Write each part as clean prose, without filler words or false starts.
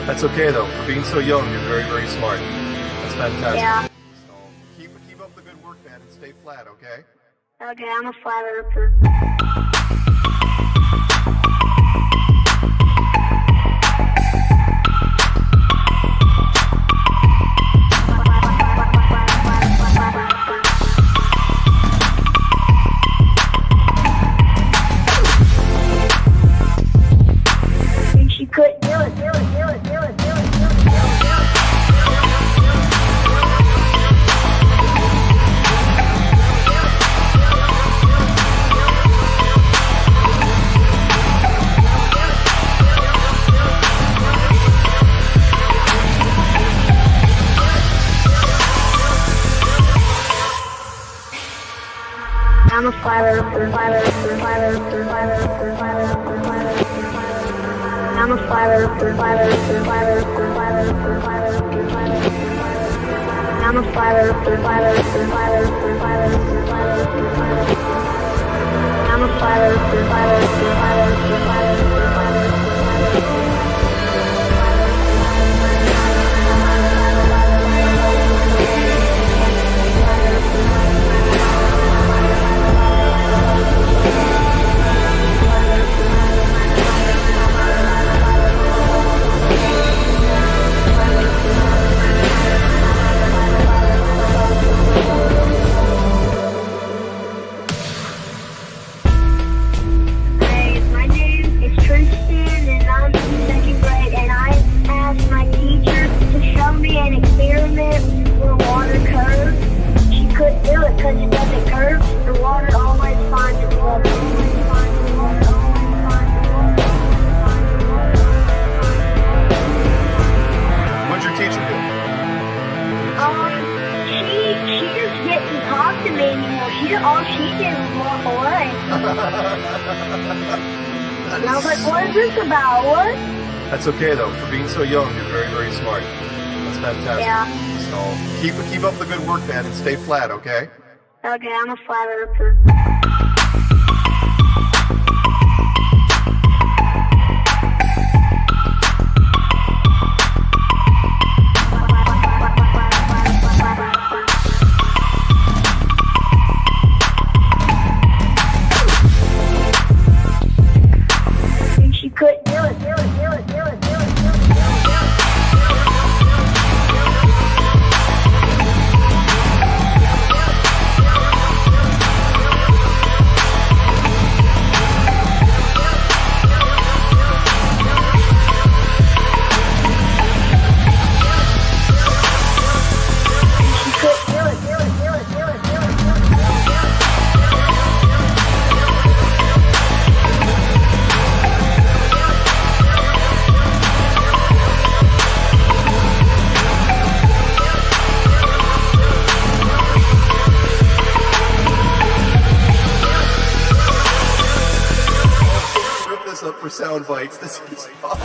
That's okay though. For being so young, you're very, very smart. That's fantastic. Yeah. So keep up the good work, man, and stay flat, okay? Okay, I'm a flat earther. She couldn't do it. I'm a flat earther. I'm a flat earther. I'm a flat earther. I'm a flat And I was like, what is this about? What? That's okay though. For being so young, you're very, very smart. That's fantastic. Yeah. So keep up the good work, man, and stay flat, okay? Okay, I'm a flat earther. Up for sound bites. This is awesome.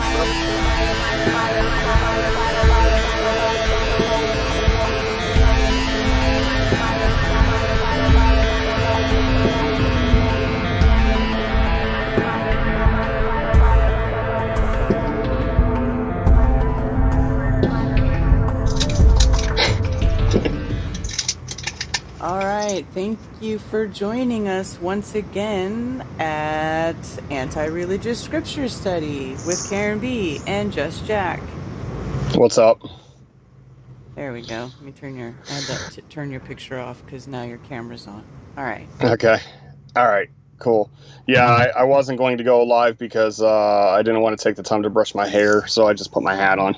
All right, thank you for joining us once again at Anti-Religious Scripture Study with Karen B and Just Jack. What's up? There we go. Let me I had to turn your picture off because now your camera's on. All right. Okay. All right. Cool. Yeah, I wasn't going to go live because I didn't want to take the time to brush my hair, so I just put my hat on.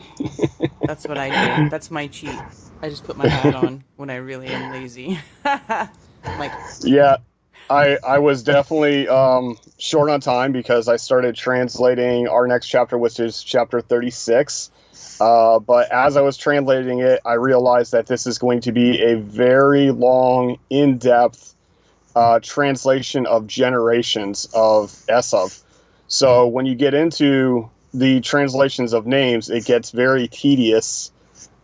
That's what I do. That's my cheat. I just put my hat on when I really am lazy. I'm like, Yeah, I was definitely short on time because I started translating our next chapter, which is chapter 36. But as I was translating it, I realized that this is going to be a very long, in-depth translation of generations of Esav. So when you get into the translations of names, it gets very tedious.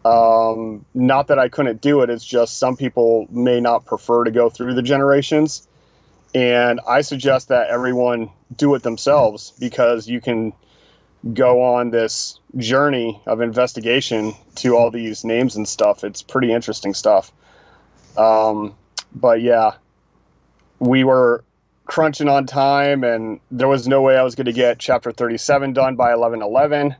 Not that I couldn't do it, it's just some people may not prefer to go through the generations. And I suggest that everyone do it themselves because you can go on this journey of investigation to all these names and stuff. It's pretty interesting stuff. But yeah, we were crunching on time and there was no way I was going to get chapter 37 done by 11:11.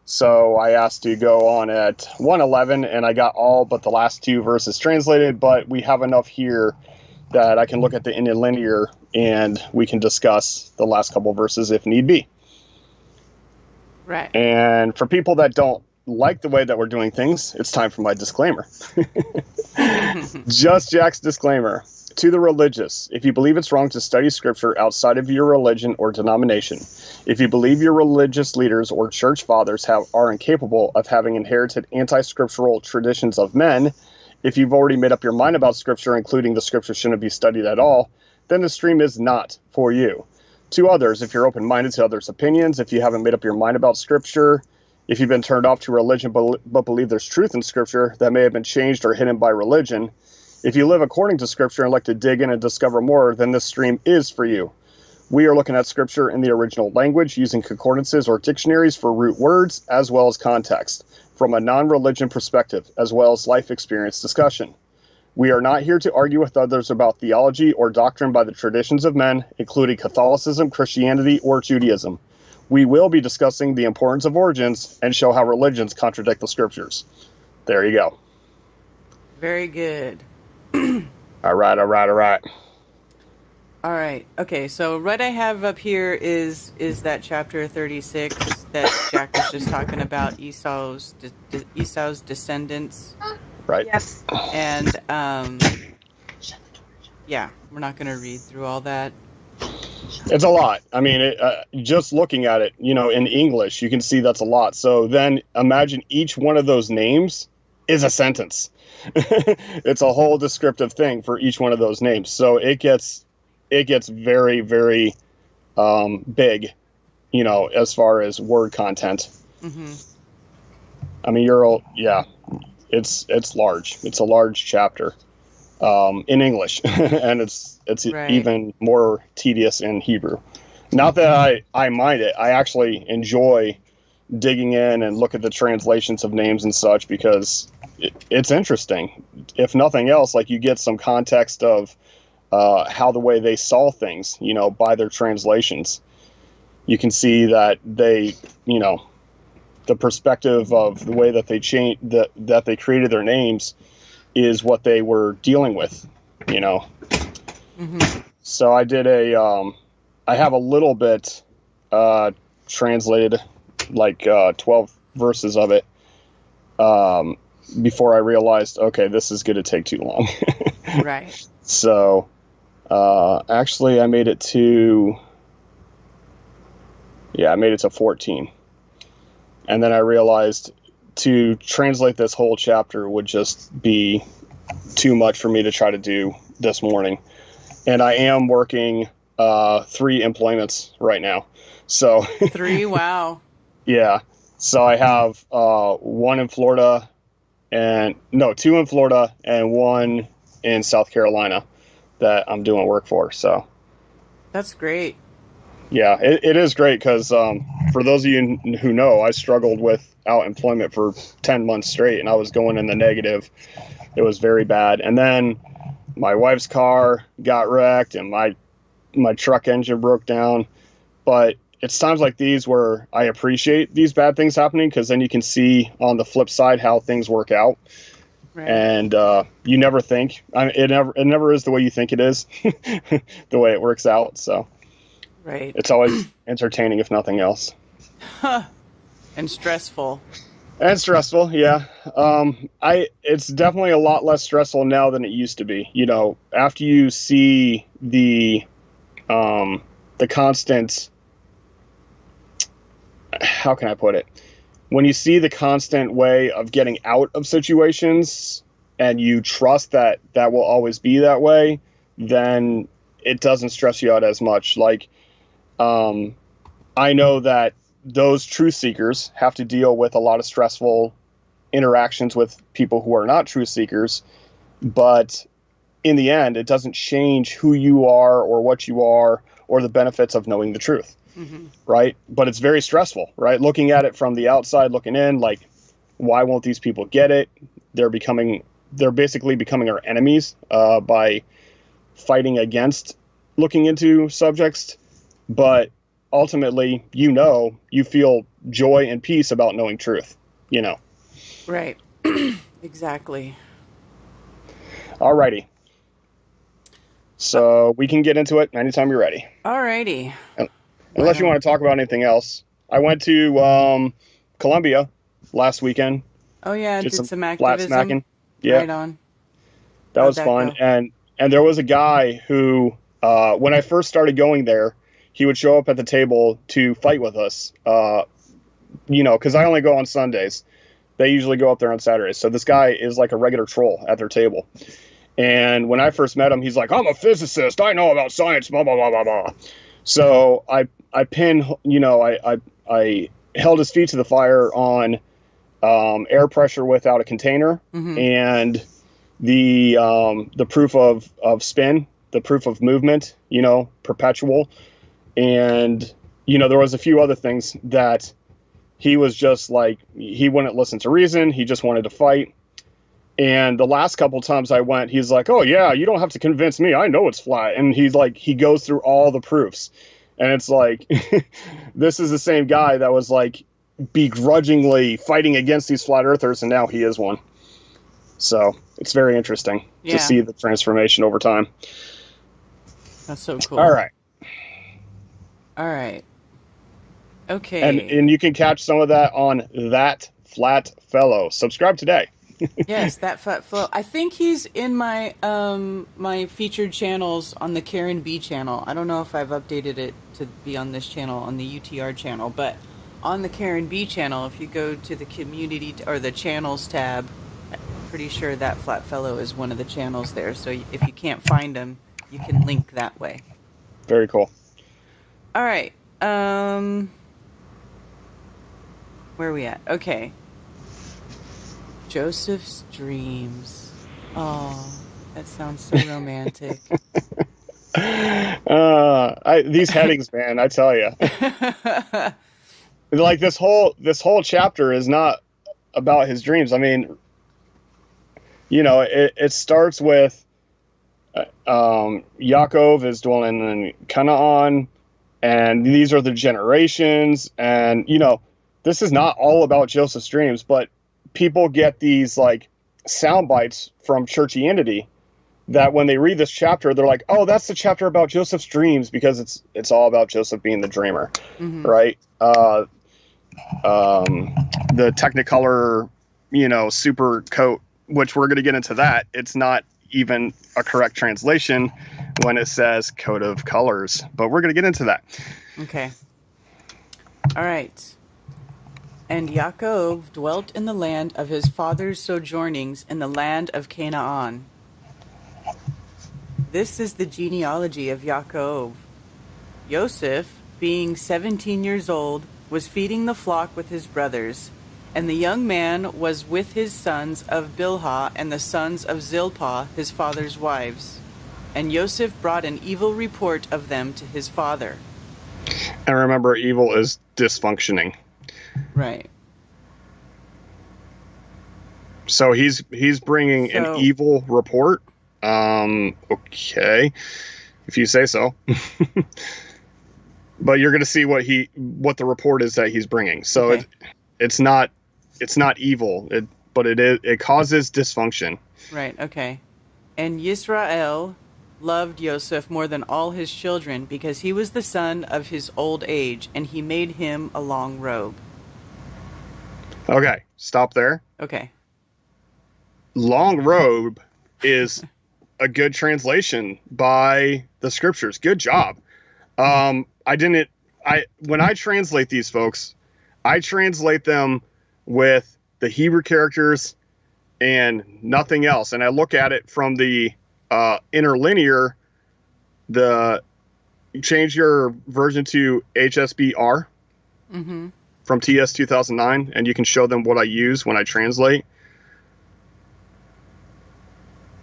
So I asked to go on at 1:11 and I got all but the last 2 verses translated, but we have enough here that I can look at the Interlinear and we can discuss the last couple verses if need be. right. And for people that don't like the way that we're doing things, it's time for my disclaimer. Just Jack's disclaimer. To the religious, if you believe it's wrong to study scripture outside of your religion or denomination, if you believe your religious leaders or church fathers are incapable of having inherited anti-scriptural traditions of men, if you've already made up your mind about scripture, including the scripture shouldn't be studied at all, then the stream is not for you. To others, if you're open-minded to others' opinions, if you haven't made up your mind about scripture, if you've been turned off to religion but believe there's truth in scripture that may have been changed or hidden by religion, if you live according to scripture and like to dig in and discover more, then this stream is for you. We are looking at scripture in the original language using concordances or dictionaries for root words as well as context, from a non-religion perspective, as well as life experience discussion. We are not here to argue with others about theology or doctrine by the traditions of men, including Catholicism, Christianity, or Judaism. We will be discussing the importance of origins and show how religions contradict the scriptures. There you go. Very good. All right. All right. Okay. So what I have up here is that chapter 36 that Jack was just talking about, Esau's descendants. Right. Yes. And yeah, we're not going to read through all that. It's a lot. I mean, just looking at it, in English, you can see that's a lot. So then imagine each one of those names is a sentence. It's a whole descriptive thing for each one of those names. So it gets very, very big, as far as word content. Mm-hmm. I mean, it's large. It's a large chapter in English, and it's right. Even more tedious in Hebrew. Not that I mind it. I actually enjoy digging in and look at the translations of names and such because it's interesting. If nothing else, like you get some context of how the way they saw things, by their translations. You can see that they, the perspective of the way that they that they created their names is what they were dealing with, Mm-hmm. So I did I have a little bit translated, like 12 verses of it, before I realized, okay, this is going to take too long. Right. So actually I made it to 14. And then I realized to translate this whole chapter would just be too much for me to try to do this morning. And I am working 3 employments right now. So 3, wow. Yeah. So I have 1 in Florida and 2 in Florida and 1 in South Carolina that I'm doing work for. So that's great. Yeah, it is great because for those of you who know, I struggled without employment for 10 months straight and I was going in the negative. It was very bad. And then my wife's car got wrecked and my truck engine broke down. But it's times like these where I appreciate these bad things happening because then you can see on the flip side how things work out. Right. And you never think. It never is the way you think it is, the way it works out. So Right. it's always entertaining, if nothing else. And stressful. And stressful, yeah. It's definitely a lot less stressful now than it used to be. You know, after you see the constant, how can I put it? When you see the constant way of getting out of situations and you trust that that will always be that way, then it doesn't stress you out as much. Like, I know that those truth seekers have to deal with a lot of stressful interactions with people who are not truth seekers, but in the end, it doesn't change who you are or what you are or the benefits of knowing the truth. Mm-hmm. Right? But it's very stressful, right? Looking at it from the outside, looking in, like, why won't these people get it? They're basically becoming our enemies by fighting against looking into subjects. But ultimately, you feel joy and peace about knowing truth, Right. Exactly. Alrighty. So we can get into it anytime you're ready. Alrighty. Unless you want to talk about anything else. I went to Columbia last weekend. Oh yeah, did some flat activism. smacking. Yeah. Right on. That was fun. Go? And there was a guy who, when I first started going there, he would show up at the table to fight with us. Because I only go on Sundays. They usually go up there on Saturdays. So this guy is like a regular troll at their table. And when I first met him, he's like, I'm a physicist. I know about science, blah, blah, blah, blah, blah. So I held his feet to the fire on air pressure without a container, mm-hmm. and the proof of spin, the proof of movement, perpetual. And, there was a few other things that he was just like, he wouldn't listen to reason. He just wanted to fight. And the last couple times I went, he's like, oh yeah, you don't have to convince me. I know it's flat. And he's like, he goes through all the proofs. And it's like, this is the same guy that was like begrudgingly fighting against these flat earthers. And now he is one. So it's very interesting to see the transformation over time. That's so cool. All right. Okay. And you can catch some of that on That Flat Fellow. Subscribe today. Yes, That Flat Fellow. I think he's in my my featured channels on the Karen B channel. I don't know if I've updated it to be on this channel, on the UTR channel, but on the Karen B channel, if you go to the community or the channels tab, I'm pretty sure That Flat Fellow is one of the channels there. So if you can't find him, you can link that way. Very cool. All right. Where are we at? Okay. Joseph's dreams. Oh, that sounds so romantic. These headings, man, I tell you. Like this whole chapter is not about his dreams. I mean, it starts with Yaakov is dwelling in Canaan, and these are the generations, and this is not all about Joseph's dreams, but people get these like sound bites from churchianity that when they read this chapter, they're like, oh, that's the chapter about Joseph's dreams, because it's all about Joseph being the dreamer, mm-hmm. right? The Technicolor, super coat, which we're going to get into that. It's not even a correct translation when it says coat of colors, but we're going to get into that. Okay. All right. And Yaakov dwelt in the land of his father's sojournings in the land of Canaan. This is the genealogy of Yaakov. Joseph, being 17 years old, was feeding the flock with his brothers, and the young man was with his sons of Bilhah and the sons of Zilpah, his father's wives. And Joseph brought an evil report of them to his father. And remember, evil is dysfunctioning. Right. So he's bringing an evil report. Okay, if you say so. But you're going to see what the report is that he's bringing. So okay. It's not evil. but it causes dysfunction. Right, okay. And Yisrael loved Joseph more than all his children because he was the son of his old age, and he made him a long robe. Okay, stop there. Okay. Long robe is a good translation by the scriptures. Good job. When I translate these folks, I translate them with the Hebrew characters and nothing else. And I look at it from the interlinear, change your version to HSBR from TS 2009, and you can show them what I use when I translate.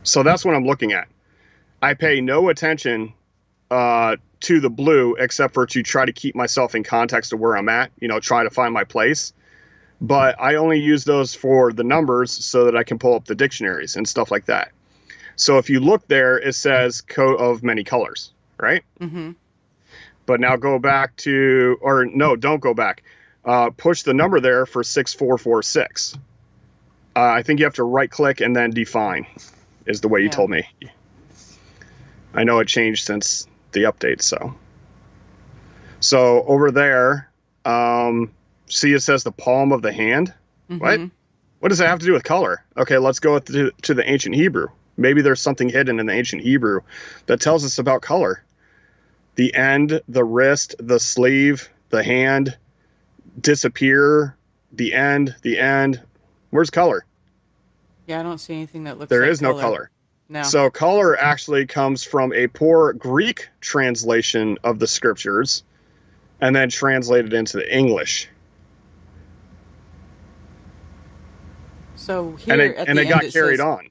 So that's what I'm looking at. I pay no attention to the blue except for to try to keep myself in context of where I'm at, try to find my place. But I only use those for the numbers so that I can pull up the dictionaries and stuff like that. So if you look there, it says coat of many colors, right? Mm-hmm. But now go back to, or no, don't go back. Push the number there for 6446. I think you have to right click and then define is the way you told me. I know it changed since the update. So over there, see, it says the palm of the hand. Mm-hmm. What does that have to do with color? Okay, let's go to the ancient Hebrew. Maybe there's something hidden in the ancient Hebrew that tells us about color. The end, the wrist, the sleeve, the hand, disappear, the end. Where's color? Yeah, I don't see anything that looks there like is color. No color. No. So color actually comes from a poor Greek translation of the scriptures and then translated into the English. So here it got carried on.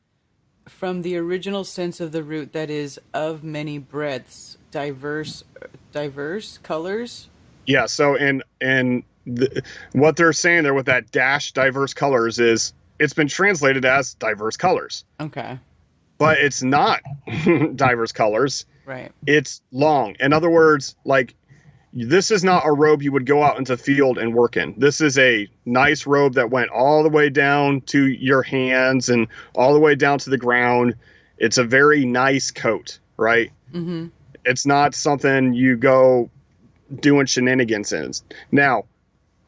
From the original sense of the root, that is of many breadths, diverse colors. Yeah. So what they're saying there with that dash diverse colors is it's been translated as diverse colors. Okay. But it's not diverse colors. Right. It's long. In other words, like, this is not a robe you would go out into the field and work in. This is a nice robe that went all the way down to your hands and all the way down to the ground. It's a very nice coat, right? Mm-hmm. It's not something you go doing shenanigans in. Now,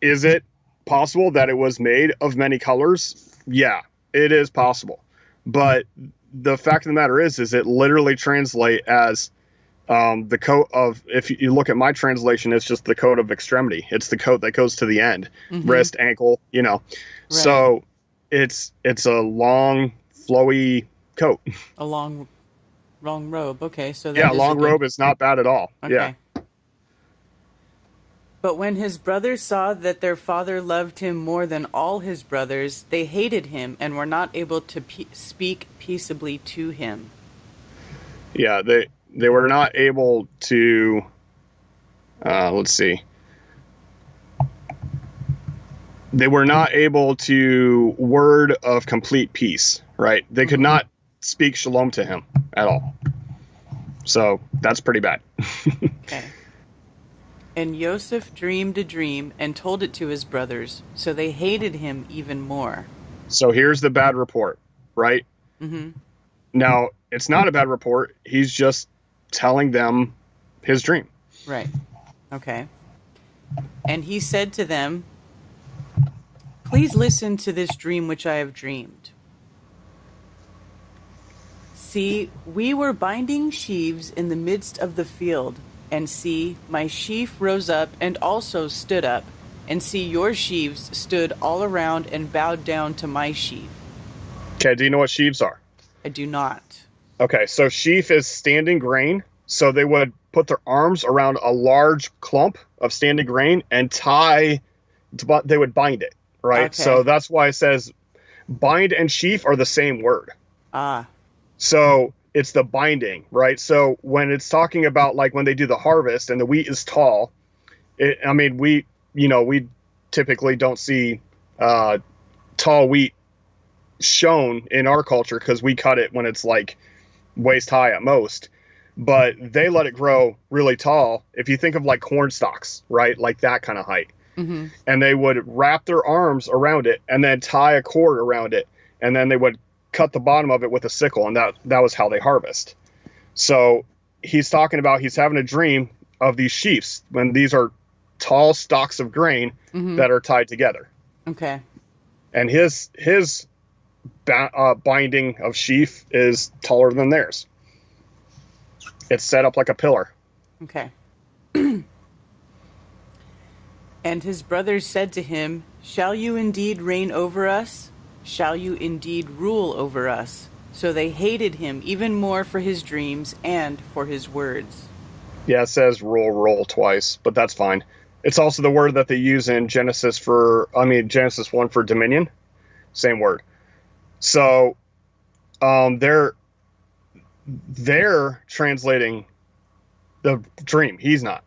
is it possible that it was made of many colors? Yeah, it is possible. But the fact of the matter is it literally translates as the coat of, if you look at my translation, it's just the coat of extremity. It's the coat that goes to the end, wrist, ankle, Right. So it's a long, flowy coat. A long robe. Okay. So long robe is not bad at all. Okay. Yeah. But when his brothers saw that their father loved him more than all his brothers, they hated him and were not able to speak peaceably to him. Yeah, they were not able to, let's see. They were not able to word of complete peace, right? They could not speak shalom to him at all. So that's pretty bad. Okay. And Joseph dreamed a dream and told it to his brothers, so they hated him even more. So here's the bad report, right? Mm-hmm. Now, it's not a bad report. He's just telling them his dream. Right. Okay. And he said to them, "Please listen to this dream which I have dreamed. See, we were binding sheaves in the midst of the field, and see, my sheaf rose up and also stood up, and see, your sheaves stood all around and bowed down to my sheaf." Okay, do you know what sheaves are? I do not. Okay, so sheaf is standing grain. So they would put their arms around a large clump of standing grain and they would bind it, right? Okay. So that's why it says bind and sheaf are the same word. Ah. So it's the binding, right? So when it's talking about like when they do the harvest and the wheat is tall, we typically don't see tall wheat shown in our culture because we cut it when it's like waist high at most. But they let it grow really tall. If you think of like corn stalks, right? Like that kind of height. and they would wrap their arms around it and then tie a cord around it, and then they would cut the bottom of it with a sickle, and that was how they harvest. So he's talking about he's having a dream of these sheaves when these are tall stalks of grain that are tied together. Okay. And his binding of sheaf is taller than theirs. It's set up like a pillar. Okay. And his brothers said to him, "Shall you indeed reign over us? Shall you indeed rule over us?" So they hated him even more for his dreams and for his words. Yeah, it says roll twice, but that's fine. It's also the word that they use in Genesis 1 for dominion. Same word. So they're translating the dream. He's not.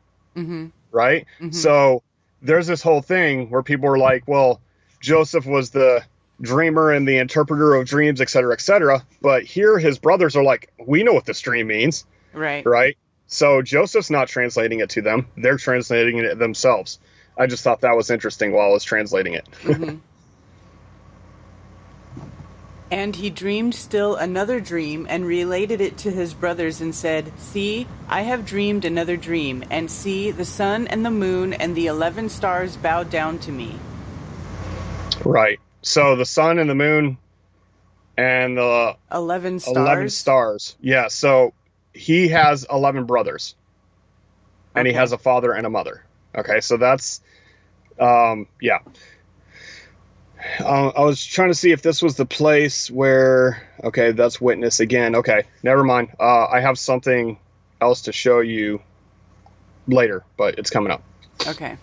Right? So there's this whole thing where people are like, well, Joseph was the dreamer and the interpreter of dreams, etc., etc. But here his brothers are like, we know what this dream means. Right? So Joseph's not translating it to them. They're translating it themselves. I just thought that was interesting while I was translating it. And he dreamed still another dream and related it to his brothers and said, "See, I have dreamed another dream, and see, the sun and the moon and the 11 stars bowed down to me." Right. So the sun and the moon and the 11 stars. 11 stars. Yeah. So he has 11 brothers, and he has a father and a mother. Okay. So that's, yeah. I was trying to see if this was the place where, okay, that's witness again. Okay, never mind. I have something else to show you later, but it's coming up. Okay.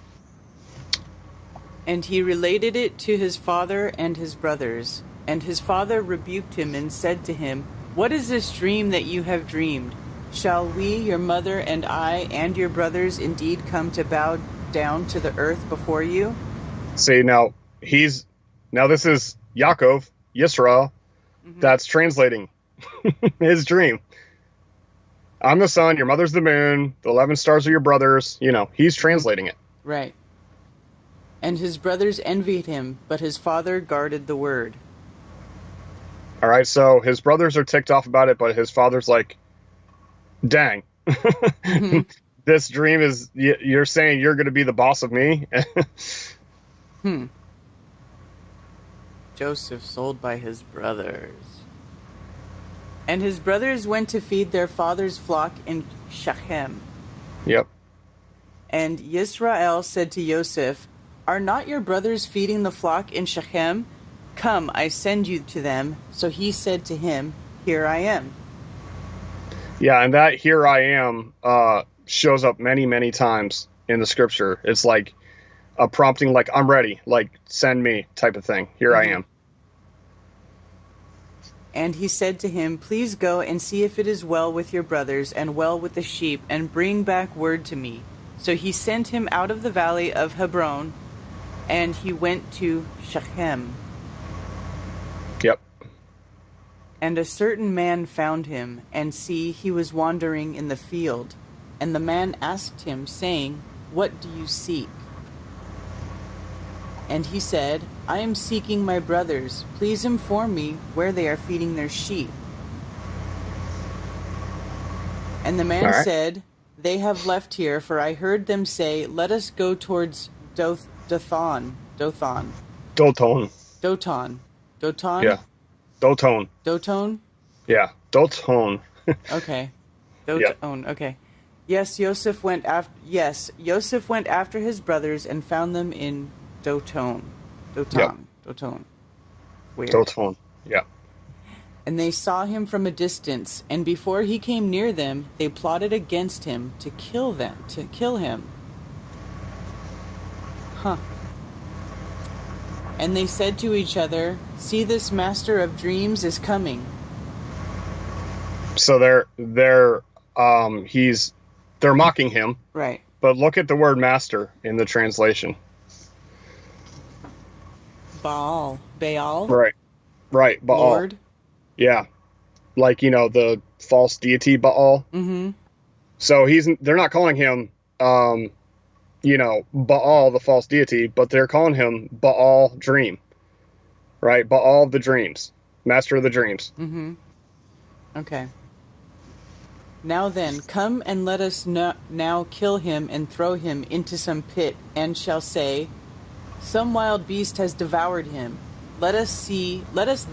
And he related it to his father and his brothers. And his father rebuked him and said to him, "What is this dream that you have dreamed? Shall we, your mother and I, and your brothers indeed come to bow down to the earth before you?" See, now this is Yaakov, Yisrael, that's translating his dream. I'm the sun, your mother's the moon, the 11 stars are your brothers. He's translating it. Right. And his brothers envied him, but his father guarded the word. All right, so his brothers are ticked off about it, but his father's like, dang. This dream is, you're saying you're going to be the boss of me? Joseph sold by his brothers. And his brothers went to feed their father's flock in Shechem. Yep. And Yisrael said to Joseph, "Are not your brothers feeding the flock in Shechem? Come, I send you to them." So he said to him, "Here I am." Yeah, and that "here I am" shows up many, many times in the scripture. It's like a prompting, like, I'm ready, like, send me type of thing. Here I am. And he said to him, "Please go and see if it is well with your brothers and well with the sheep, and bring back word to me." So he sent him out of the valley of Hebron, and he went to Shechem. Yep. And a certain man found him, and see, he was wandering in the field. And the man asked him, saying, "What do you seek?" And he said, "I am seeking my brothers. Please inform me where they are feeding their sheep." And the man said, "They have left here, for I heard them say, 'Let us go towards Dothan. Doton. Yeah. Doton. Doton? Yeah. Doton. Okay. Doton. Yeah. Okay. Yes, Joseph went after his brothers and found them in Doton. Yep. Doton. Weird. Doton. Yeah. And they saw him from a distance, and before he came near them, they plotted against him to kill him. And they said to each other, "See, this master of dreams is coming." So they're mocking him. Right. But look at the word master in the translation. Baal. Right. Baal. Lord. Yeah. Like, the false deity Baal. Mm-hmm. So they're not calling him Baal, the false deity, but they're calling him Baal Dream, right? Baal of the dreams, master of the dreams. Mm-hmm. Okay. Now then, come and let us now kill him and throw him into some pit, and shall say, some wild beast has devoured him. Let us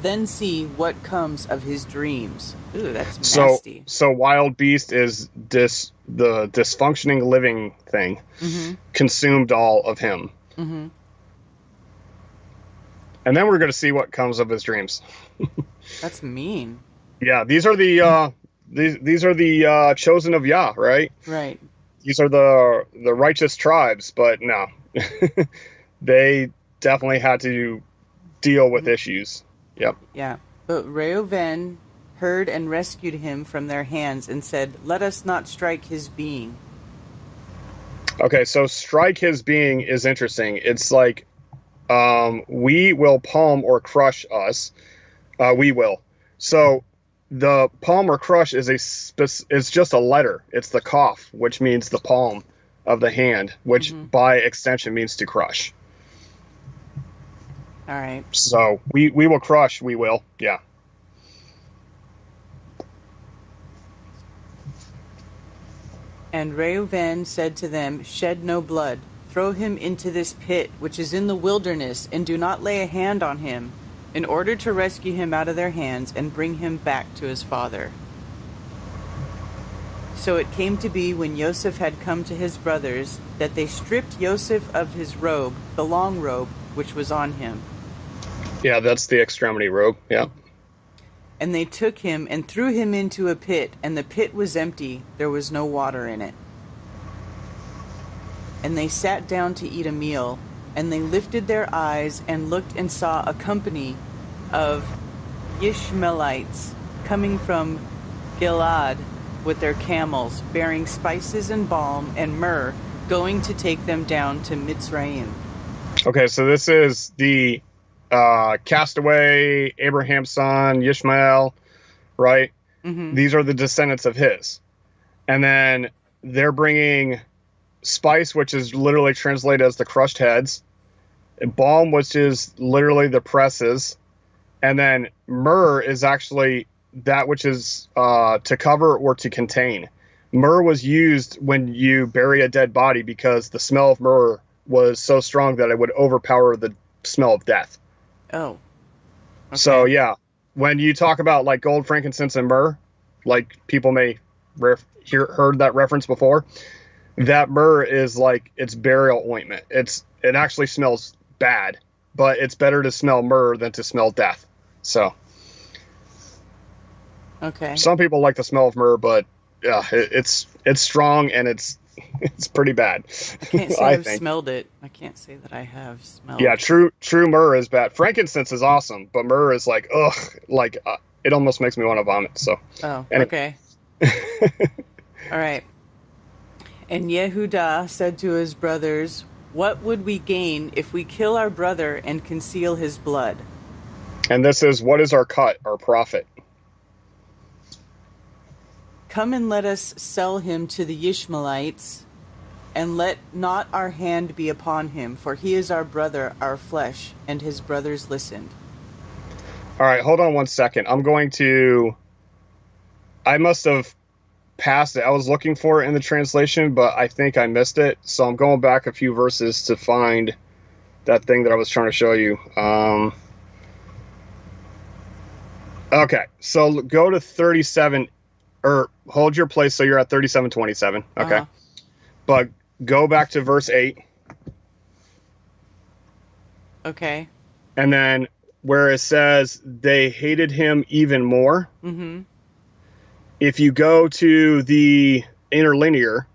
then see what comes of his dreams. Ooh, that's nasty. So wild beast is the dysfunctioning living thing consumed all of him. Mm-hmm. And then we're going to see what comes of his dreams. That's mean. Yeah, these are the chosen of Yah, right? Right. These are the righteous tribes, but no, they definitely had to deal with issues. Yep. Yeah. But Reuven heard and rescued him from their hands and said, let us not strike his being. Okay, so strike his being is interesting. It's like, we will palm or crush us. We will. So the palm or crush is is just a letter. It's the kaf, which means the palm of the hand, which by extension means to crush. All right. So we will crush. We will. Yeah. And Reuven said to them, shed no blood. Throw him into this pit, which is in the wilderness, and do not lay a hand on him, in order to rescue him out of their hands and bring him back to his father. So it came to be, when Joseph had come to his brothers, that they stripped Joseph of his robe, the long robe, which was on him. Yeah, that's the extremity robe. Yeah. And they took him and threw him into a pit, and the pit was empty, there was no water in it. And they sat down to eat a meal, and they lifted their eyes and looked and saw a company of Ishmaelites coming from Gilead with their camels, bearing spices and balm and myrrh, going to take them down to Mitzrayim. Okay, so this is the castaway Abraham's son, Ishmael, right? Mm-hmm. These are the descendants of his. And then they're bringing spice, which is literally translated as the crushed heads, balm, which is literally the presses, and then myrrh is actually that which is to cover or to contain. Myrrh was used when you bury a dead body because the smell of myrrh was so strong that it would overpower the smell of death. Oh. Okay. So yeah, when you talk about like gold, frankincense, and myrrh, like people may heard that reference before. That myrrh is like it's burial ointment. It actually smells bad, but it's better to smell myrrh than to smell death. So okay. Some people like the smell of myrrh, but yeah, it's strong and it's pretty bad. I can't say I've smelled it. I can't say that I have smelled. Yeah, true myrrh is bad. Frankincense is awesome, but myrrh is like it almost makes me want to vomit. So. Oh, anyway. okay. All right. And Yehudah said to his brothers, what would we gain if we kill our brother and conceal his blood? And this is, what is our cut, our profit? Come and let us sell him to the Ishmaelites, and let not our hand be upon him, for he is our brother, our flesh. And his brothers listened. All right, hold on 1 second. I must have passed it. I was looking for it in the translation, but I think I missed it. So I'm going back a few verses to find that thing that I was trying to show you. Okay, so go to 37, or hold your place so you're at 37:27. Okay. Uh-huh. But go back to verse 8. Okay. And then where it says they hated him even more. Mm-hmm. If you go to the Interlinear.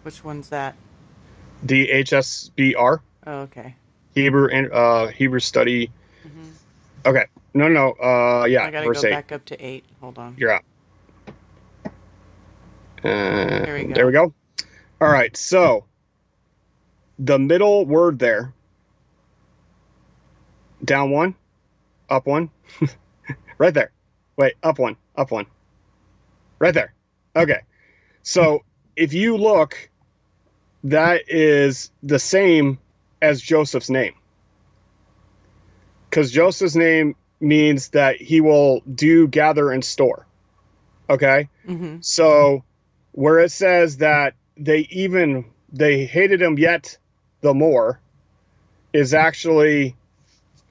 Which one's that? The HSBR. Oh, okay. Hebrew study. Mm-hmm. Okay. No. Yeah. I gotta verse go 8. back up to 8. Hold on. You're out. There we go. All right. So the middle word there. Down one, up one, right there. Wait, up one. Right there. Okay. So if you look, that is the same as Joseph's name. Because Joseph's name means that he will do, gather, and store. Okay? Mm-hmm. So where it says that they hated him yet the more is actually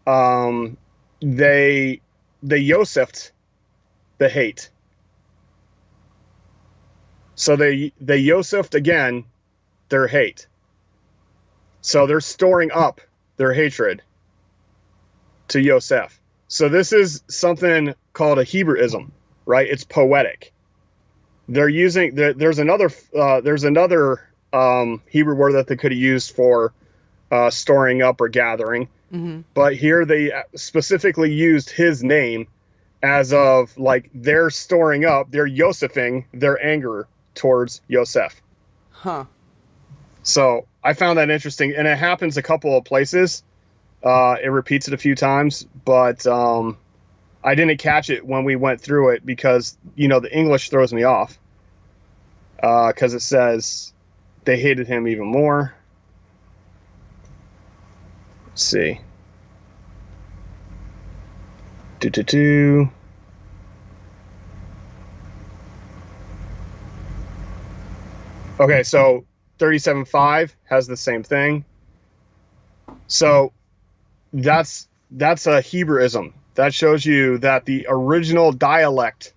they Yosefed the hate. So they Yosefed again their hate. So they're storing up their hatred to Yosef. So this is something called a Hebrewism, right? It's poetic. They're using there's another Hebrew word that they could have used for storing up or gathering, but here they specifically used his name as of like they're storing up, they're Yosefing their anger towards Yosef. Huh. So I found that interesting, and it happens a couple of places. It repeats it a few times, but I didn't catch it when we went through it because, the English throws me off because it says they hated him even more. Let's see. Okay, so 37.5 has the same thing. So that's a Hebrewism. That shows you that the original dialect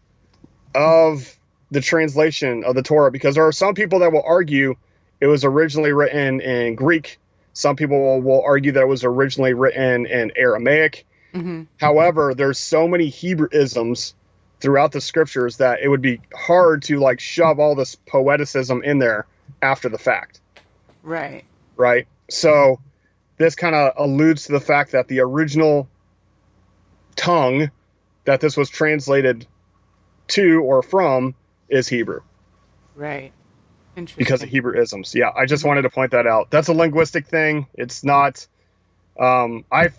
of the translation of the Torah, because there are some people that will argue it was originally written in Greek. Some people will argue that it was originally written in Aramaic. However, there's so many Hebrewisms throughout the scriptures that it would be hard to like shove all this poeticism in there after the fact. Right. Right. So this kind of alludes to the fact that the original tongue that this was translated to or from is Hebrew. Right. Interesting. Because of Hebrewisms. Yeah, I just wanted to point that out. That's a linguistic thing. It's not. I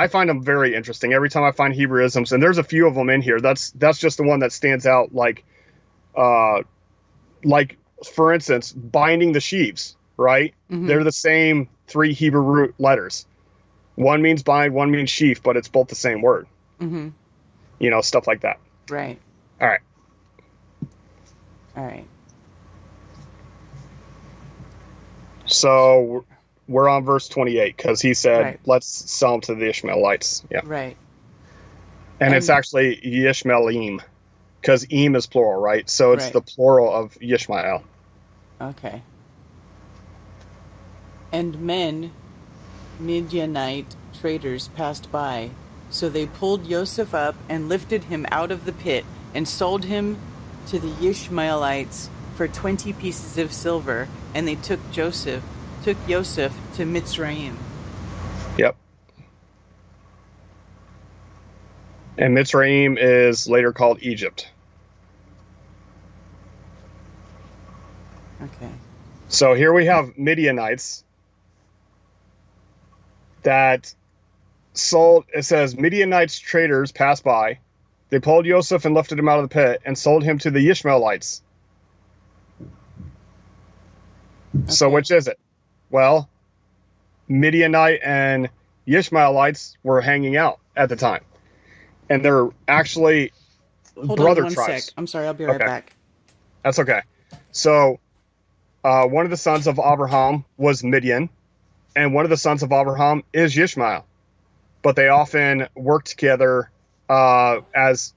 find them very interesting every time I find Hebrewisms, and there's a few of them in here. That's just the one that stands out. Like for instance, binding the sheaves. Right? They're the same 3 Hebrew root letters. One means bind, one means sheaf, but it's both the same word. Stuff like that. Right. All right. So we're on verse 28 because he said, let's sell them to the Ishmaelites. Yeah. Right. And it's actually Yishmaelim because Im is plural, right? So it's the plural of Yishmael. Okay. And men, Midianite traders, passed by. So they pulled Joseph up and lifted him out of the pit and sold him to the Ishmaelites for 20 pieces of silver. And they took Joseph to Mitzrayim. Yep. And Mitzrayim is later called Egypt. Okay. So here we have Midianites that sold, it says, Midianites traders passed by. They pulled Joseph and lifted him out of the pit and sold him to the Ishmaelites. Okay. So which is it? Well, Midianite and Ishmaelites were hanging out at the time. And they're actually brother tribes. Hold on 1 sec. I'm sorry, I'll be right back. That's okay. So one of the sons of Abraham was Midian, and one of the sons of Abraham is Ishmael. But they often work together as,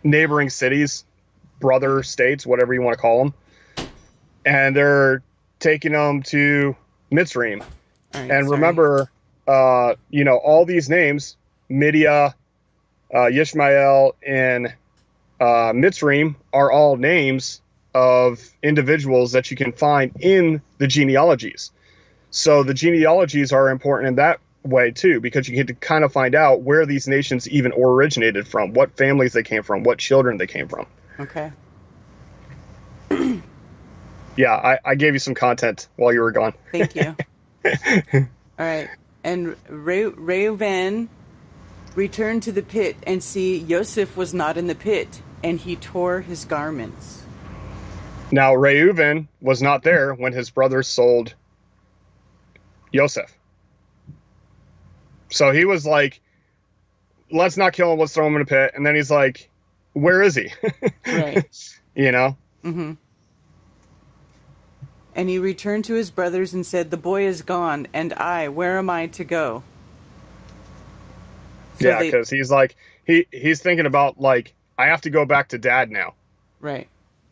neighboring cities, brother states, whatever you want to call them. And they're taking them to Mitzrayim. And remember, all these names, Midia, Ishmael, and Mitzrayim are all names of individuals that you can find in the genealogies. So the genealogies are important in that way too, because you get to kind of find out where these nations even originated from, what families they came from, what children they came from. Okay. Yeah, I gave you some content while you were gone. Thank you. All right. And Reuven returned to the pit, and see, Joseph was not in the pit, and he tore his garments. Now, Reuven was not there when his brothers sold Joseph. So he was like, let's not kill him, let's throw him in a pit. And then he's like, where is he? Right. You know? Mm-hmm. And he returned to his brothers and said, the boy is gone, and where am I to go? So yeah, because he's like, he's thinking about, like, I have to go back to dad now. Right.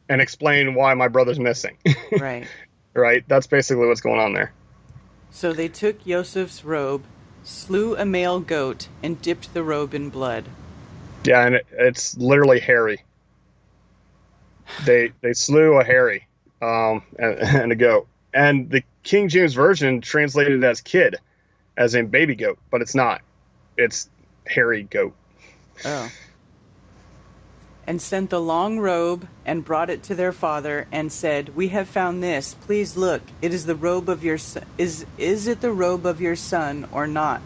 And explain why my brother's missing. Right. Right? That's basically what's going on there. So they took Joseph's robe, slew a male goat, and dipped the robe in blood. Yeah, and it's literally hairy. They slew a hairy and a goat. And the King James Version translated it as kid, as in baby goat, but it's not. It's hairy goat. Oh. And sent the long robe and brought it to their father and said, we have found this. Please look. It is the robe of your son. Is it the robe of your son or not?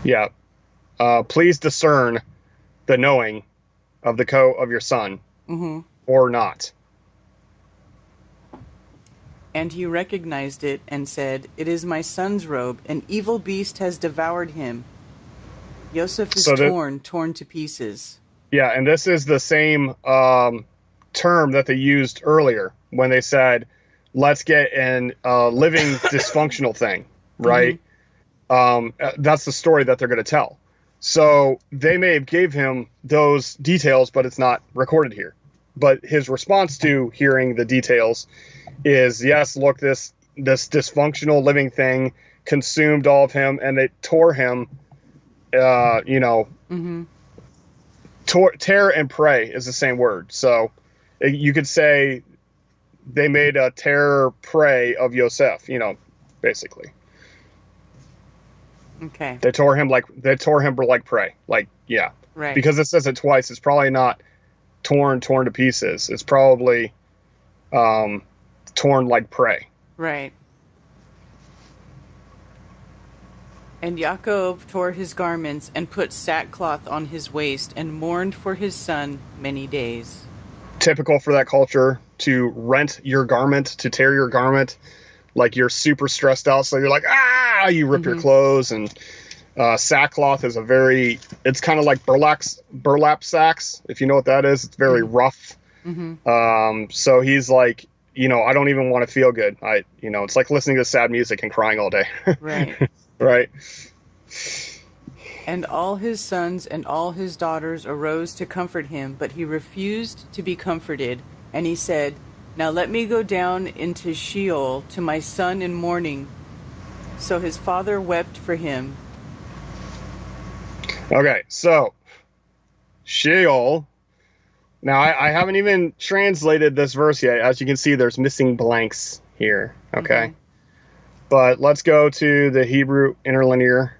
Yeah. Please discern the knowing of the coat of your son or not. And he recognized it and said, it is my son's robe. An evil beast has devoured him. Joseph is torn to pieces. Yeah, and this is the same term that they used earlier when they said, let's get an living dysfunctional thing, right? That's the story that they're going to tell. So they may have gave him those details, but it's not recorded here. But his response to hearing the details is, yes, look, this dysfunctional living thing consumed all of him, and it tore him, tear and prey is the same word. So you could say they made a tear prey of Yosef, basically. Okay. They tore him like prey. Like, yeah. Right. Because it says it twice. It's probably not torn to pieces. It's probably torn like prey. Right. And Yaakov tore his garments and put sackcloth on his waist and mourned for his son many days. Typical for that culture to rent your garment, to tear your garment, like you're super stressed out. So you're like, you rip your clothes. And sackcloth is it's kind of like burlap sacks. If you know what that is, it's very rough. So he's like, I don't even want to feel good. It's like listening to sad music and crying all day. Right. Right. And all his sons and all his daughters arose to comfort him, but he refused to be comforted. And he said, now let me go down into Sheol to my son in mourning. So his father wept for him. Okay, so Sheol. Now, I haven't even translated this verse yet. As you can see, there's missing blanks here. Okay. But let's go to the Hebrew Interlinear.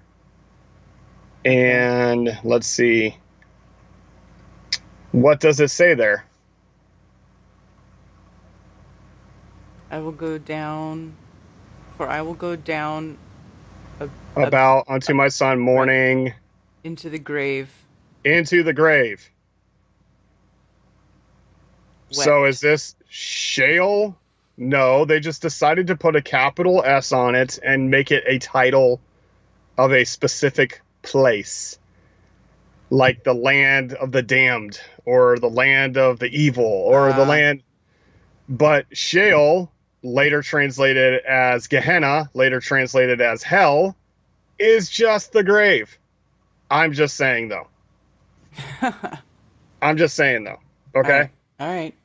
And let's see. What does it say there? I will go down about unto my son mourning. Into the grave. Into the grave. Wept. So is this Sheol? No, they just decided to put a capital S on it and make it a title of a specific place. Like the land of the damned, or the land of the evil, or the land. But Sheol, later translated as Gehenna, later translated as hell, is just the grave. I'm just saying, though. Okay? All right.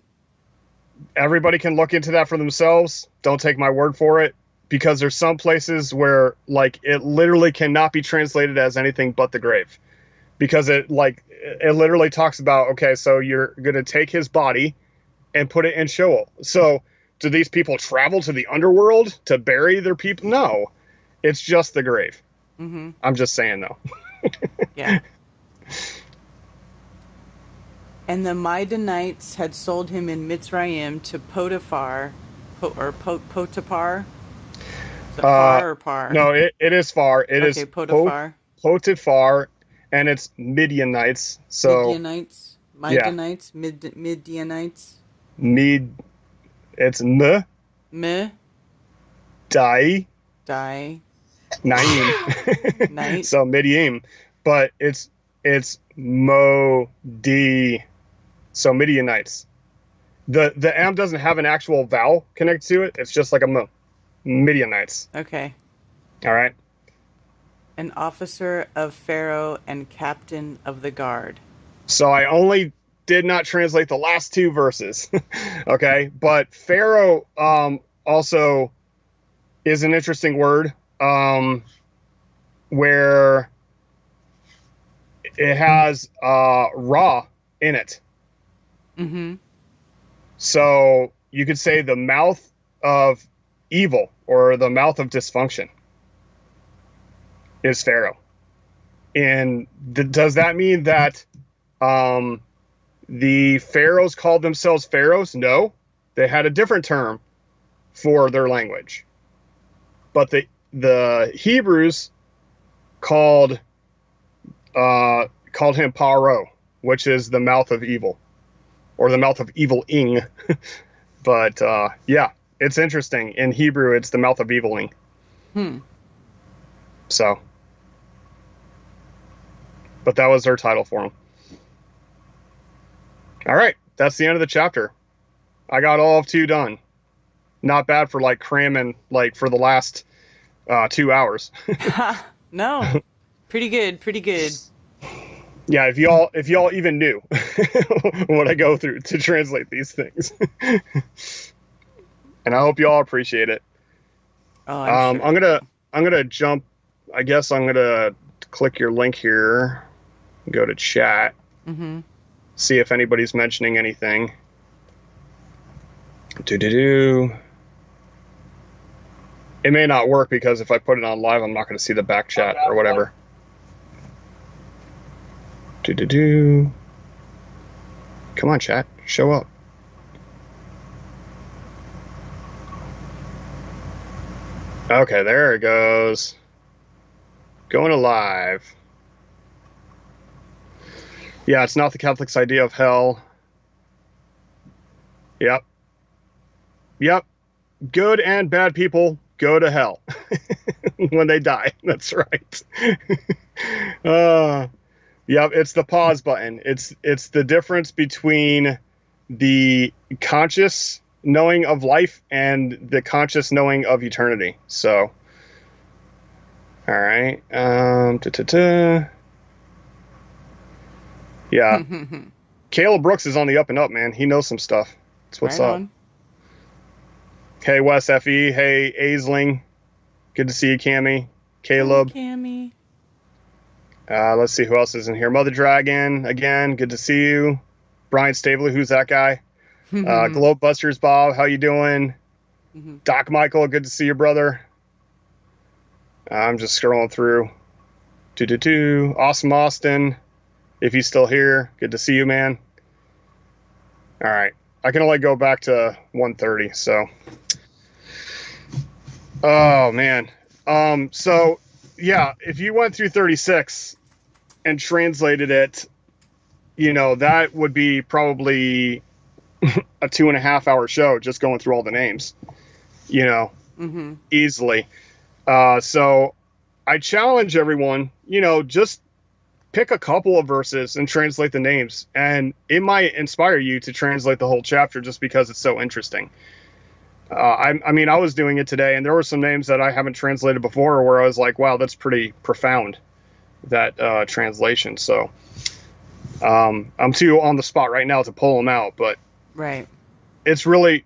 Everybody can look into that for themselves. Don't take my word for it, because there's some places where, like, it literally cannot be translated as anything but the grave, because it literally talks about, okay, so you're going to take his body and put it in Sheol. So do these people travel to the underworld to bury their people? No, it's just the grave. I'm just saying, though. Yeah. And the Midianites had sold him in Mitzrayim to Potiphar, Potiphar? Is it far or par? No, it is far. It is Potiphar. Potiphar, and it's Midianites. So Midianites? It's meh, di die, naim. night. So Midian, but it's Modi. So Midianites. The M doesn't have an actual vowel connected to it. It's just like a M. Midianites. Okay. All right. An officer of Pharaoh and captain of the guard. So I only did not translate the last two verses. Okay. But Pharaoh also is an interesting word where it has Ra in it. Mm-hmm. So you could say the mouth of evil or the mouth of dysfunction is Pharaoh. And does that mean that the pharaohs called themselves pharaohs? No, they had a different term for their language. But the Hebrews called him Paro, which is the mouth of evil, or the mouth of evil-ing. But yeah, it's interesting. In Hebrew, it's the mouth of evil-ing. So, but that was their title for him. All right, that's the end of the chapter. I got all of 2 done. Not bad for like cramming like for the last 2 hours. No, pretty good. Yeah, if y'all even knew what I go through to translate these things. And I hope y'all appreciate it. Oh, I'm sure. I'm gonna jump. I guess I'm gonna click your link here. Go to chat. Mm-hmm. See if anybody's mentioning anything. It may not work because if I put it on live, I'm not going to see the back chat or whatever. Come on, chat. Show up. Okay, there it goes. Going to live. Yeah, it's not the Catholic's idea of hell. Yep. Good and bad people go to hell when they die. That's right. Yep, it's the pause button. It's the difference between the conscious knowing of life and the conscious knowing of eternity. So, all right. Yeah. Caleb Brooks is on the up and up, man. He knows some stuff. That's what's right up. on. Hey, Wes FE. Hey, Aisling. Good to see you, Cammy. Caleb. Hi, Cammy. Let's see who else is in here. Mother Dragon, again. Good to see you. Brian Stavely, who's that guy? Globebusters Bob, how you doing? Doc Michael, good to see you, brother. I'm just scrolling through. Awesome Austin, if he's still here, good to see you, man. All right, I can only go back to 1:30, so. Oh man. So yeah, if you went through 36 and translated it, you know, that would be probably a 2.5 hour show just going through all the names, you know, easily. So I challenge everyone, you know, just pick a couple of verses and translate the names, and it might inspire you to translate the whole chapter just because it's so interesting. I mean, I was doing it today, and there were some names that I haven't translated before where I was like, wow, that's pretty profound, that translation. So I'm too on the spot right now to pull them out, but right, it's really,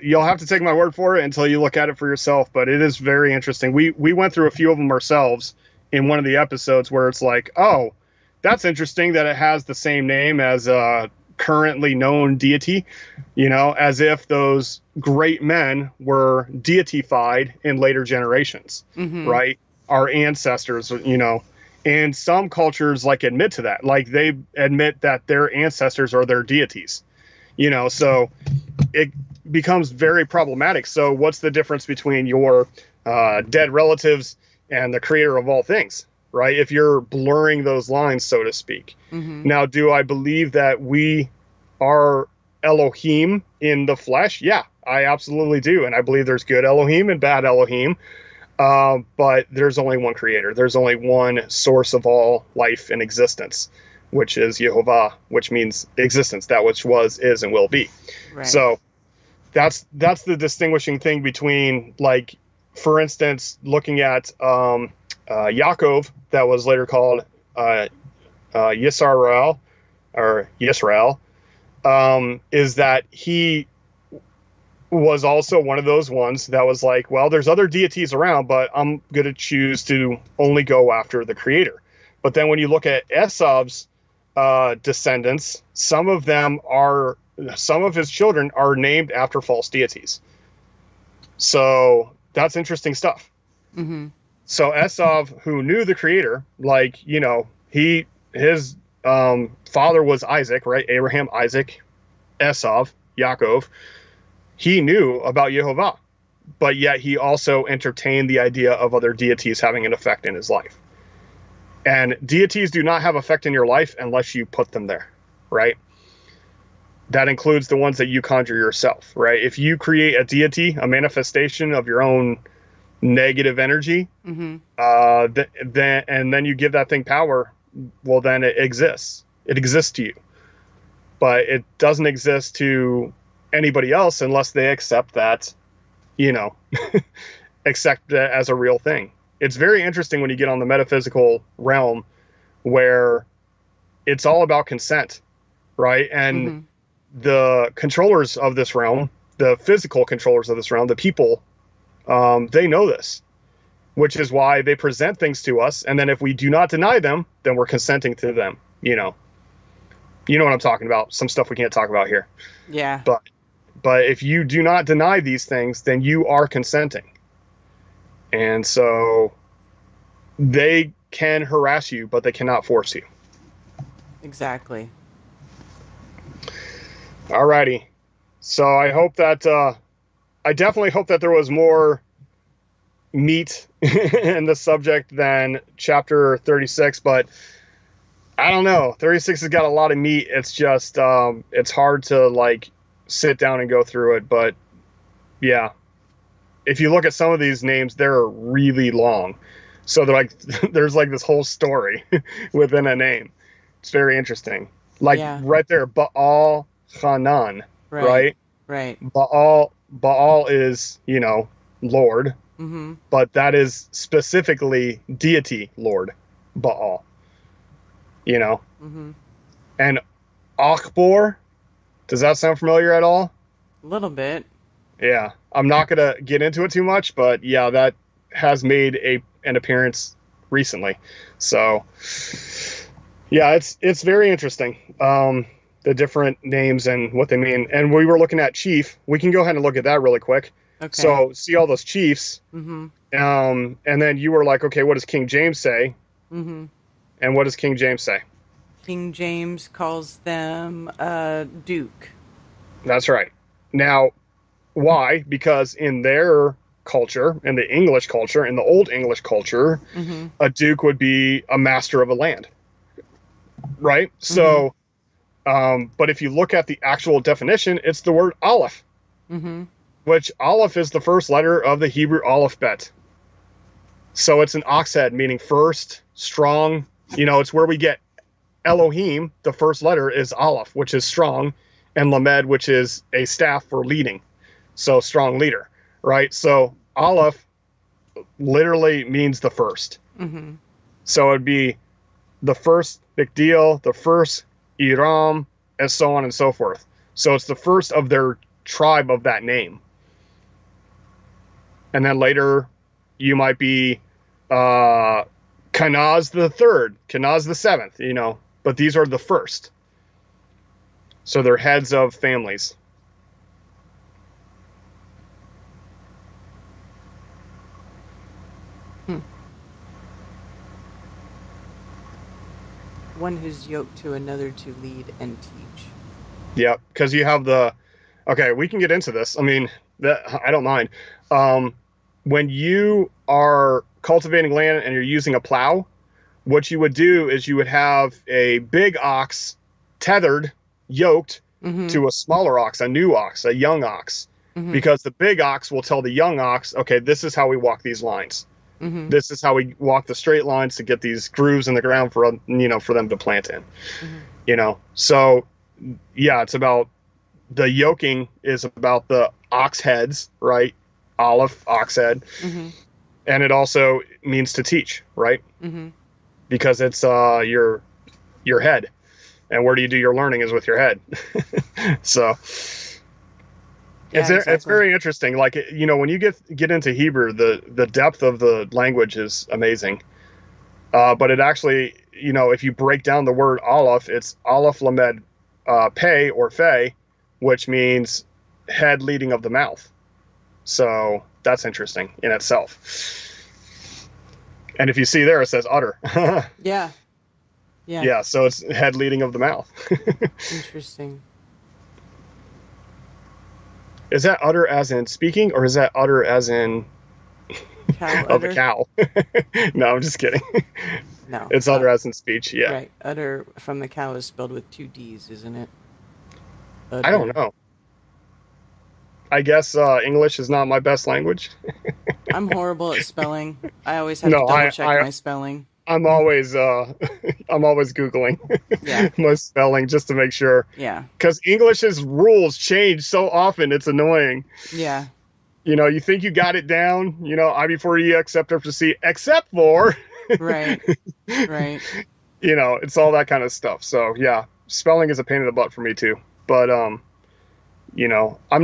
you'll have to take my word for it until you look at it for yourself, but it is very interesting. We went through a few of them ourselves in one of the episodes where it's like, oh, that's interesting that it has the same name as a currently known deity, you know, as if those great men were deified in later generations, right? Our ancestors, you know, and some cultures like admit to that, like they admit that their ancestors are their deities, you know, so it becomes very problematic. So what's the difference between your dead relatives and the creator of all things, right? If you're blurring those lines, so to speak. Now, do I believe that we are Elohim in the flesh? Yeah, I absolutely do. And I believe there's good Elohim and bad Elohim. But there's only one creator. There's only one source of all life and existence, which is Yehovah, which means existence, that which was, is, and will be. Right. So that's the distinguishing thing between, like, for instance, looking at Yaakov, that was later called Yisrael, or Yisrael, is that he was also one of those ones that was like, well, there's other deities around, but I'm going to choose to only go after the creator. But then when you look at Esav's descendants, some of his children are named after false deities. So that's interesting stuff. Mm-hmm. So Esav, who knew the creator, like, you know, his father was Isaac, right? Abraham, Isaac, Esav, Yaakov. He knew about Yehovah, but yet he also entertained the idea of other deities having an effect in his life. And deities do not have effect in your life unless you put them there, right? That includes the ones that you conjure yourself, right? If you create a deity, a manifestation of your own negative energy, Mm-hmm. then you give that thing power, well, then it exists. It exists to you. But it doesn't exist to anybody else unless they accept that, you know, accept that as a real thing. It's very interesting when you get on the metaphysical realm where it's all about consent, right? And Mm-hmm. the controllers of this realm, the physical controllers of this realm, the people, they know this, which is why they present things to us. And then if we do not deny them, then we're consenting to them, you know. You know what I'm talking about. Some stuff we can't talk about here. Yeah. But if you do not deny these things, then you are consenting. And so they can harass you, but they cannot force you. Exactly. Alrighty. So I hope that, I definitely hope that there was more meat in the subject than chapter 36, but I don't know. 36 has got a lot of meat. It's just, it's hard to, like, sit down and go through it. But yeah, if you look at some of these names, they're really long. So they're like, there's like this whole story within a name. It's very interesting. Like right there, Baal Hanan, right? Right. Baal is, you know, Lord, Mm-hmm. but that is specifically deity Lord, Baal. You know, Mm-hmm. and Akbor, does that sound familiar at all? A little bit. Yeah, I'm not gonna get into it too much, but yeah, that has made an appearance recently. So yeah, it's very interesting, the different names and what they mean. And we were looking at chief. We can go ahead and look at that really quick. Okay. So see all those chiefs. Mm-hmm. And then you were like, okay, what does King James say? Mm-hmm. And what does King James say? King James calls them Duke. That's right. Now, why? Because in their culture, in the English culture, in the Old English culture, Mm-hmm. a duke would be a master of a land, right? Mm-hmm. So, but if you look at the actual definition, it's the word Aleph, Mm-hmm. which Aleph is the first letter of the Hebrew alphabet. So it's an ox head, meaning first, strong. You know, it's where we get Elohim. The first letter is Aleph, which is strong, and Lamed, which is a staff for leading. So strong leader, right? So Aleph literally means the first. Mm-hmm. So it'd be the first Bigdeal, the first Iram, and so on and so forth. So it's the first of their tribe of that name. And then later you might be Kanaz the third, Kanaz the seventh, you know, but these are the first. So they're heads of families. One who's yoked to another to lead and teach. Yeah, because you have okay, we can get into this. I mean, I don't mind. When you are cultivating land and you're using a plow, what you would do is you would have a big ox tethered, yoked to a smaller ox, a new ox, a young ox, because the big ox will tell the young ox, okay, this is how we walk these lines. This is how we walk the straight lines to get these grooves in the ground for them to plant in. So yeah, it's about the yoking is about the ox heads, right? Aleph, ox head. And it also means to teach, right? Because it's your head, and where do you do your learning is with your head. So it's very interesting. Like, when you get into Hebrew, the depth of the language is amazing. But it actually, if you break down the word Aleph, it's Aleph Lamed Pei or Fe, which means head leading of the mouth. So that's interesting in itself. And if you see there, it says udder. Yeah. Yeah, so it's head leading of the mouth. Interesting. Is that udder as in speaking, or is that udder as in Cow of udder? a cow? No, I'm just kidding. No. It's udder as in speech, yeah. Right. Udder from the cow is spelled with 2 D's, isn't it? Udder. I don't know. I guess English is not my best language. I'm horrible at spelling. I always have to double check my spelling. I'm always Googling my spelling just to make sure. Yeah. Because English's rules change so often, it's annoying. Yeah. You think you got it down, I before E, except after C, except for. Right. Right. It's all that kind of stuff. So yeah, spelling is a pain in the butt for me too. But I'm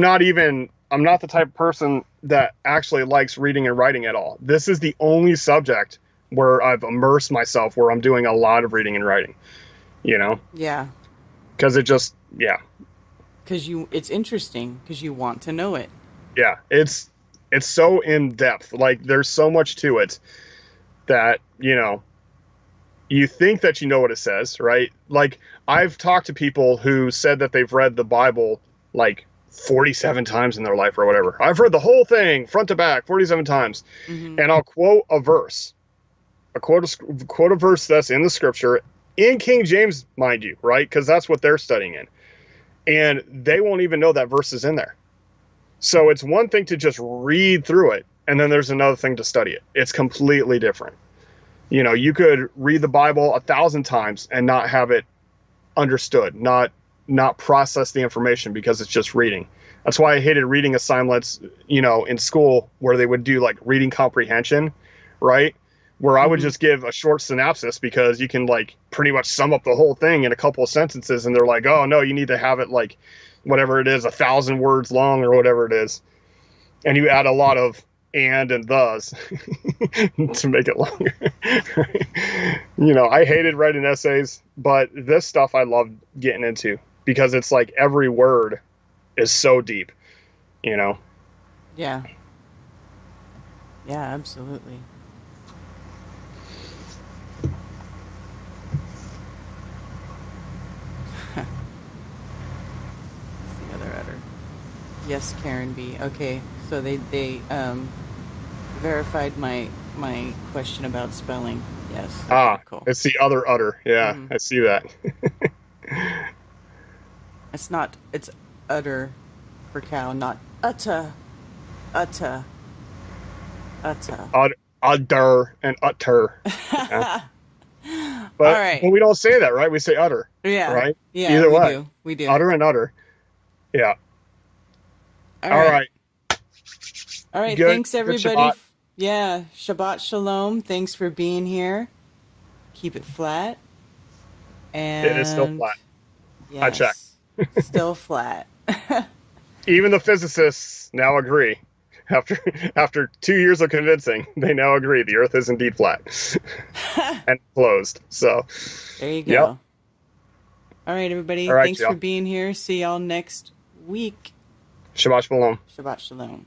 not the type of person that actually likes reading and writing at all. This is the only subject where I've immersed myself, where I'm doing a lot of reading and writing, Yeah. because it just, Because it's interesting, because you want to know it. Yeah, it's so in depth. Like, there's so much to it that, you think that you know what it says, right? Like, I've talked to people who said that they've read the Bible like 47 times in their life or whatever. I've read the whole thing front to back 47 times. And I'll quote a verse. Quote a verse that's in the scripture, in King James, mind you, right? Because that's what they're studying in. And they won't even know that verse is in there. So it's one thing to just read through it, and then there's another thing to study it. It's completely different. You could read the Bible 1,000 times and not have it understood, not process the information, because it's just reading. That's why I hated reading assignments, in school, where they would do like reading comprehension, right? Where I would just give a short synopsis, because you can like pretty much sum up the whole thing in a couple of sentences, and they're like, oh no, you need to have it like whatever it is, 1,000 words long or whatever it is. And you add a lot of and thes to make it longer. I hated writing essays, but this stuff I loved getting into, because it's like every word is so deep, Yeah. Yeah, absolutely. The other udder. Yes, Karen B. Okay, so they verified my question about spelling. Yes. Okay, cool. It's the other udder. Yeah, I see that. It's udder for cow, not utta. Udder and utter. Yeah. But, all right. But we don't say that, right? We say udder. Yeah. Right? Yeah. Either way. We do. Udder and udder. Yeah. All right. All right. Good. Thanks, everybody. Shabbat. Yeah. Shabbat shalom. Thanks for being here. Keep it flat. And it is still flat. Yes, I checked. Still flat. Even the physicists now agree. After 2 years of convincing, they now agree the Earth is indeed flat and closed. So there you go. Yep. All right, everybody. All right, Thanks for being here. See y'all next week. Shabbat shalom. Shabbat shalom.